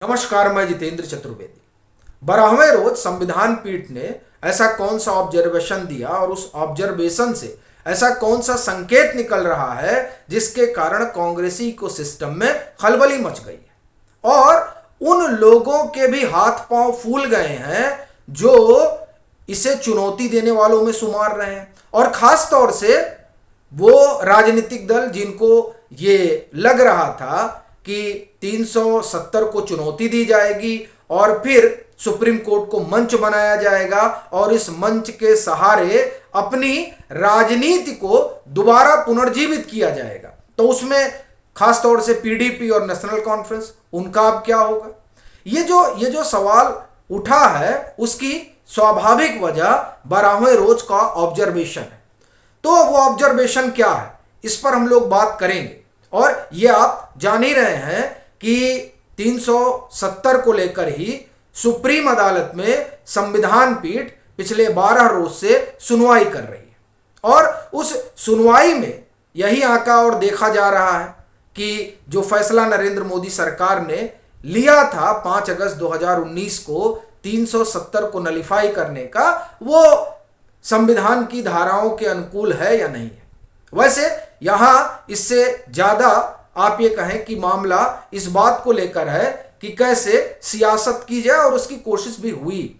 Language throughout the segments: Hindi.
नमस्कार, मैं जितेंद्र चतुर्वेदी। 12वें रोज संविधान पीठ ने ऐसा कौन सा ऑब्जर्वेशन दिया और उस ऑब्जर्वेशन से ऐसा कौन सा संकेत निकल रहा है जिसके कारण कांग्रेसी इकोसिस्टम में खलबली मच गई है और उन लोगों के भी हाथ पांव फूल गए हैं जो इसे चुनौती देने वालों में शुमार रहे हैं। और खास तौर से वो राजनीतिक दल जिनको ये लग रहा था कि 370 को चुनौती दी जाएगी और फिर सुप्रीम कोर्ट को मंच बनाया जाएगा और इस मंच के सहारे अपनी राजनीति को दोबारा पुनर्जीवित किया जाएगा, तो उसमें खास तौर से पीडीपी और नेशनल कॉन्फ्रेंस, उनका अब क्या होगा। ये जो सवाल उठा है उसकी स्वाभाविक वजह 12वें रोज का ऑब्जर्वेशन है। तो वो ऑब्जर्वेशन क्या है, इस पर हम लोग बात करेंगे। और ये आप जान ही रहे हैं कि 370 को लेकर ही सुप्रीम अदालत में संविधान पीठ पिछले 12 रोज से सुनवाई कर रही है और उस सुनवाई में यही आंका और देखा जा रहा है कि जो फैसला नरेंद्र मोदी सरकार ने लिया था 5 अगस्त 2019 को 370 को नलिफाई करने का, वो संविधान की धाराओं के अनुकूल है या नहीं है। वैसे यहां इससे ज्यादा आप ये कहें कि मामला इस बात को लेकर है कि कैसे सियासत की जाए और उसकी कोशिश भी हुई,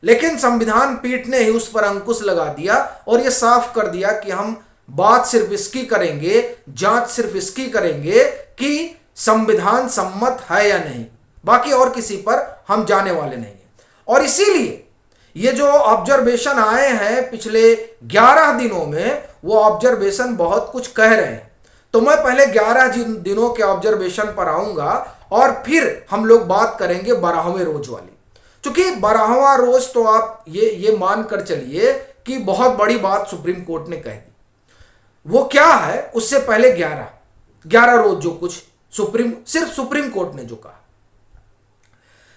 लेकिन संविधान पीठ ने ही उस पर अंकुश लगा दिया और ये साफ कर दिया कि हम बात सिर्फ इसकी करेंगे, जांच सिर्फ इसकी करेंगे कि संविधान सम्मत है या नहीं, बाकी और किसी पर हम जाने वाले नहीं हैं। और इसीलिए ये जो ऑब्जर्वेशन आए हैं पिछले 11 दिनों में, वो ऑब्जर्वेशन बहुत कुछ कह रहे हैं। तो मैं पहले 11 दिनों के ऑब्जर्वेशन पर आऊंगा और फिर हम लोग बात करेंगे 12वें रोज वाली। क्योंकि 12वां रोज तो आप ये मान कर चलिए कि बहुत बड़ी बात सुप्रीम कोर्ट ने कह दी। वो क्या है, उससे पहले 11 रोज जो कुछ सिर्फ सुप्रीम कोर्ट ने जो कहा।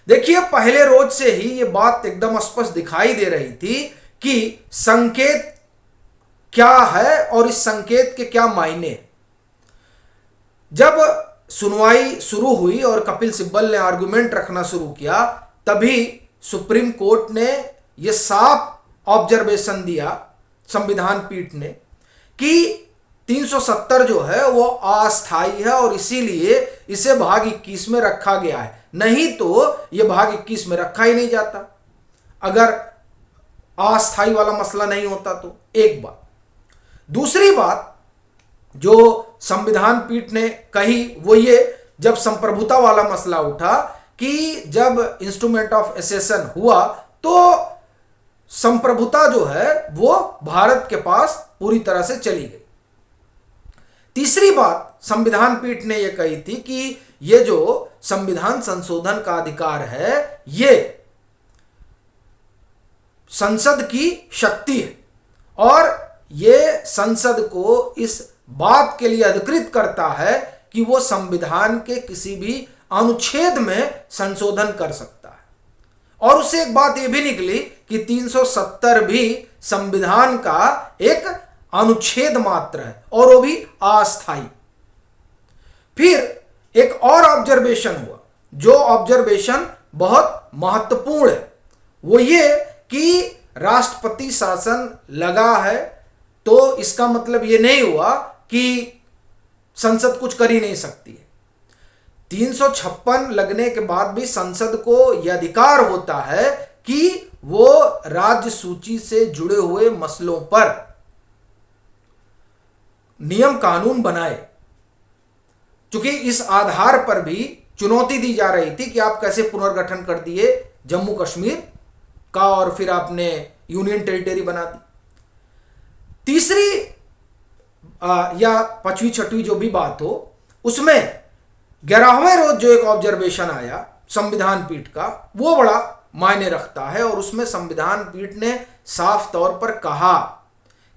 देखिए, पहले रोज से ही ये बात एकदम स्पष्ट दिखाई दे रही थी कि संकेत क्या है और इस संकेत के क्या मायने हैं। जब सुनवाई शुरू हुई और कपिल सिब्बल ने आर्गुमेंट रखना शुरू किया, तभी सुप्रीम कोर्ट ने यह साफ ऑब्जर्वेशन दिया संविधान पीठ ने कि 370 जो है वो अस्थायी है और इसीलिए इसे भाग 21 में रखा गया है, नहीं तो यह भाग 21 में रखा ही नहीं जाता अगर अस्थायी वाला मसला नहीं होता। तो एक बात। दूसरी बात जो संविधान पीठ ने कही वो ये, जब संप्रभुता वाला मसला उठा कि जब इंस्ट्रूमेंट ऑफ एसेशन हुआ तो संप्रभुता जो है वो भारत के पास पूरी तरह से चली गई। तीसरी बात संविधान पीठ ने यह कही थी कि ये जो संविधान संशोधन का अधिकार है ये संसद की शक्ति है और ये संसद को इस बात के लिए अधिकृत करता है कि वो संविधान के किसी भी अनुच्छेद में संशोधन कर सकता है। और उससे एक बात ये भी निकली कि 370 भी संविधान का एक अनुच्छेद मात्र है और वो भी अस्थायी। फिर एक और ऑब्जर्वेशन हुआ, जो ऑब्जर्वेशन बहुत महत्वपूर्ण है, वो ये कि राष्ट्रपति शासन लगा है तो इसका मतलब ये नहीं हुआ कि संसद कुछ कर ही नहीं सकती है। 356 लगने के बाद भी संसद को यह अधिकार होता है कि वो राज्य सूची से जुड़े हुए मसलों पर नियम कानून बनाए। क्योंकि इस आधार पर भी चुनौती दी जा रही थी कि आप कैसे पुनर्गठन कर दिए जम्मू कश्मीर का और फिर आपने यूनियन टेरिटरी बना दी। तीसरी या 5वीं 6वीं जो भी बात हो, उसमें 11वें रोज जो एक ऑब्जर्वेशन आया संविधान पीठ का, वो बड़ा मायने रखता है। और उसमें संविधान पीठ ने साफ तौर पर कहा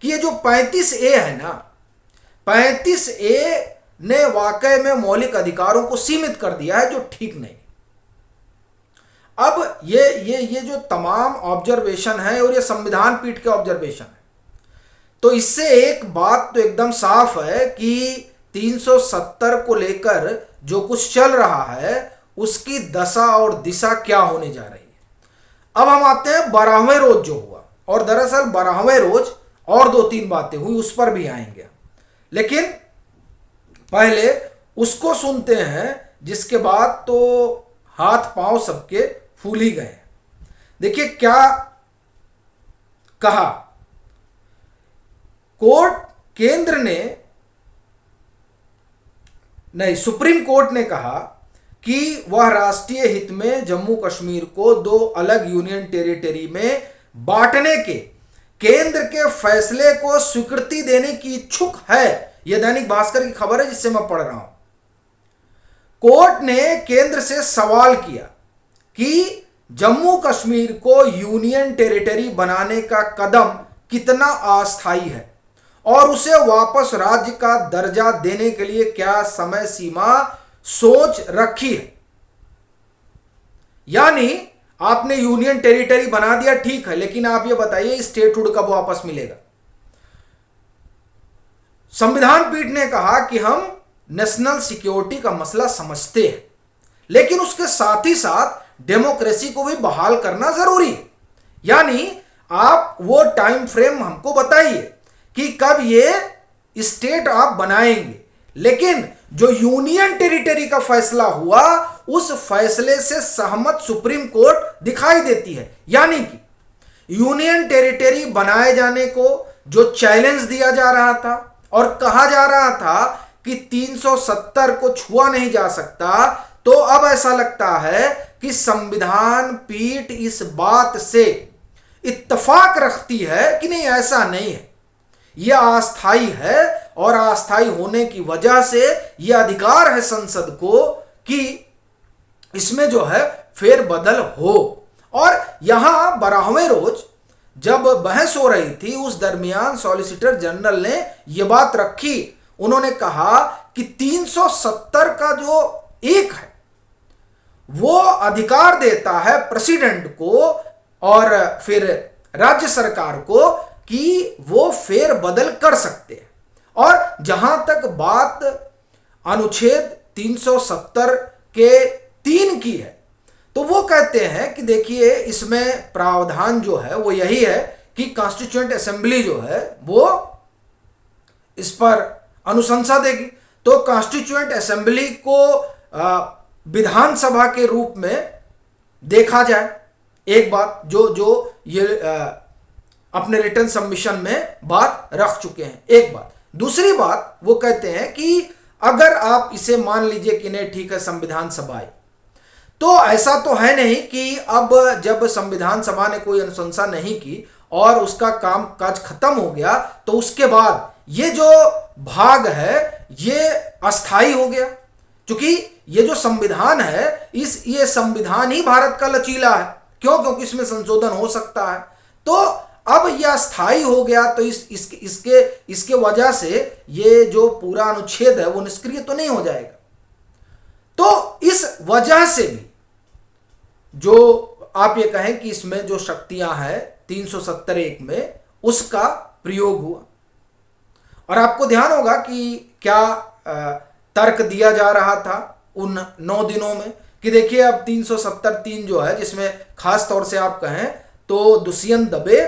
कि ये जो 35A है ना, 35A ने वाकई में मौलिक अधिकारों को सीमित कर दिया है, जो ठीक नहीं। अब ये जो तमाम ऑब्जर्वेशन है और ये संविधान पीठ के ऑब्जर्वेशन है, तो इससे एक बात तो एकदम साफ है कि 370 को लेकर जो कुछ चल रहा है उसकी दशा और दिशा क्या होने जा रही है। अब हम आते हैं 12वें रोज जो हुआ, और दरअसल 12वें रोज और 2-3 बातें हुई, उस पर भी आएंगे, लेकिन पहले उसको सुनते हैं जिसके बाद तो हाथ पांव सबके फूल ही गए। देखिए क्या कहा केंद्र ने, नहीं, सुप्रीम कोर्ट ने कहा कि वह राष्ट्रीय हित में जम्मू कश्मीर को 2 अलग यूनियन टेरिटरी में बांटने के केंद्र के फैसले को स्वीकृति देने की इच्छुक है। यह दैनिक भास्कर की खबर है जिससे मैं पढ़ रहा हूं। कोर्ट ने केंद्र से सवाल किया कि जम्मू कश्मीर को यूनियन टेरिटरी बनाने का कदम कितना अस्थायी है और उसे वापस राज्य का दर्जा देने के लिए क्या समय सीमा सोच रखी है। यानी आपने यूनियन टेरिटरी बना दिया, ठीक है, लेकिन आप ये बताइए स्टेटहुड कब वापस मिलेगा। संविधान पीठ ने कहा कि हम नेशनल सिक्योरिटी का मसला समझते हैं, लेकिन उसके साथ ही साथ डेमोक्रेसी को भी बहाल करना जरूरी है। यानी आप वो टाइम फ्रेम हमको बताइए कि कब ये स्टेट आप बनाएंगे, लेकिन जो यूनियन टेरिटरी का फैसला हुआ उस फैसले से सहमत सुप्रीम कोर्ट दिखाई देती है। यानी कि यूनियन टेरिटरी बनाए जाने को जो चैलेंज दिया जा रहा था और कहा जा रहा था कि 370 को छुआ नहीं जा सकता, तो अब ऐसा लगता है कि संविधान पीठ इस बात से इत्तेफाक रखती है कि नहीं, ऐसा नहीं है, यह अस्थायी है और अस्थायी होने की वजह से यह अधिकार है संसद को कि इसमें जो है फेरबदल हो। और यहां 12वें रोज जब बहस हो रही थी उस दरमियान सॉलिसिटर जनरल ने यह बात रखी। उन्होंने कहा कि 370 का जो एक है वो अधिकार देता है प्रेसिडेंट को और फिर राज्य सरकार को कि वो फेर बदल कर सकते हैं। और जहां तक बात अनुच्छेद 370 के 3 की है, तो वो कहते हैं कि देखिए इसमें प्रावधान जो है वो यही है कि कॉन्स्टिट्यूएंट असेंबली जो है वो इस पर अनुशंसा देगी। तो कॉन्स्टिट्यूएंट असेंबली को विधानसभा के रूप में देखा जाए, एक बात जो ये अपने रिटर्न सबमिशन में बात रख चुके हैं, एक बात। दूसरी बात वो कहते हैं कि अगर आप इसे मान लीजिए कि नहीं ठीक है संविधान सभा आई, तो ऐसा तो है नहीं कि अब जब संविधान सभा ने कोई अनुशंसा नहीं की और उसका काम काज खत्म हो गया तो उसके बाद ये जो भाग है ये अस्थाई हो गया, क्योंकि ये जो संविधान है ये संविधान ही भारत का लचीला है। क्यों? क्योंकि इसमें संशोधन हो सकता है। तो अब यह अस्थाई हो गया तो इसके वजह से ये जो पूरा अनुच्छेद है वो निष्क्रिय तो नहीं हो जाएगा। तो इस वजह से भी जो आप ये कहें कि इसमें जो शक्तियां हैं 370(1) में उसका प्रयोग हुआ। और आपको ध्यान होगा कि क्या तर्क दिया जा रहा था उन 9 दिनों में कि देखिए अब 370(3) जो है जिसमें खास तौर से आप कहें तो दुष्यंत दबे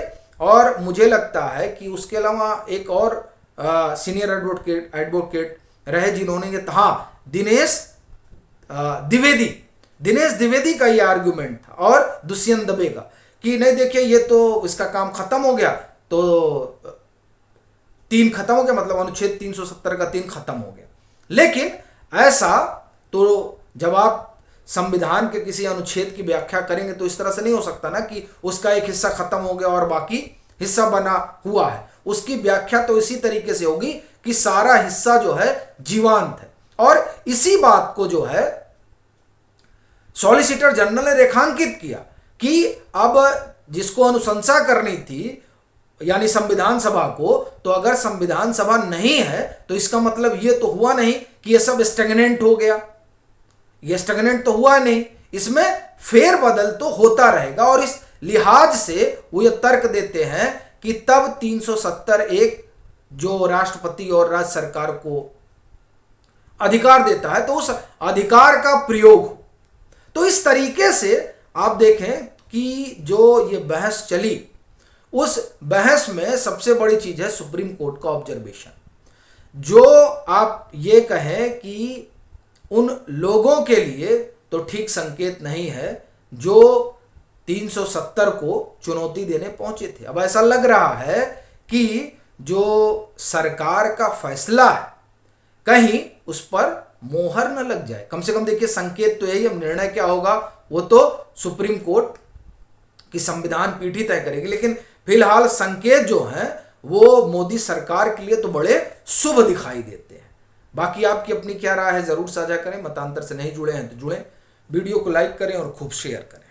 और मुझे लगता है कि उसके अलावा एक और सीनियर एडवोकेट रहे जिन्होंने ये, हाँ, दिनेश द्विवेदी का ये आर्गुमेंट था और दुष्यंत दबे का कि नहीं देखिए ये तो इसका काम खत्म हो गया, तो 3 खत्म हो गया, मतलब अनुच्छेद 370 का 3 खत्म हो गया। लेकिन ऐसा तो जब आप संविधान के किसी अनुच्छेद की व्याख्या करेंगे तो इस तरह से नहीं हो सकता ना कि उसका एक हिस्सा खत्म हो गया और बाकी हिस्सा बना हुआ है। उसकी व्याख्या तो इसी तरीके से होगी कि सारा हिस्सा जो है जीवांत है। और इसी बात को जो है सॉलिसिटर जनरल ने रेखांकित किया कि अब जिसको अनुशंसा करनी थी यानी संविधान सभा को, तो अगर संविधान सभा नहीं है तो इसका मतलब ये तो हुआ नहीं कि ये सब स्टैग्नेंट हो गया। ये स्टैग्नेंट तो हुआ नहीं, इसमें फेरबदल तो होता रहेगा। और इस लिहाज से वो ये तर्क देते हैं कि तब 370(1) जो राष्ट्रपति और राज्य सरकार को अधिकार देता है तो उस अधिकार का प्रयोग हो। तो इस तरीके से आप देखें कि जो ये बहस चली, उस बहस में सबसे बड़ी चीज है सुप्रीम कोर्ट का ऑब्जर्वेशन। जो आप ये कहें कि उन लोगों के लिए तो ठीक संकेत नहीं है जो 370 को चुनौती देने पहुंचे थे। अब ऐसा लग रहा है कि जो सरकार का फैसला है कहीं उस पर मोहर न लग जाए। कम से कम देखिए संकेत तो यही, अब निर्णय क्या होगा वो तो सुप्रीम कोर्ट की संविधान पीठ ही तय करेगी, लेकिन फिलहाल संकेत जो हैं वो मोदी सरकार के लिए तो बड़े शुभ दिखाई देते हैं। बाकी आपकी अपनी क्या राय है जरूर साझा करें। मतांतर से नहीं जुड़े हैं तो जुड़ें, वीडियो को लाइक करें और खूब शेयर करें।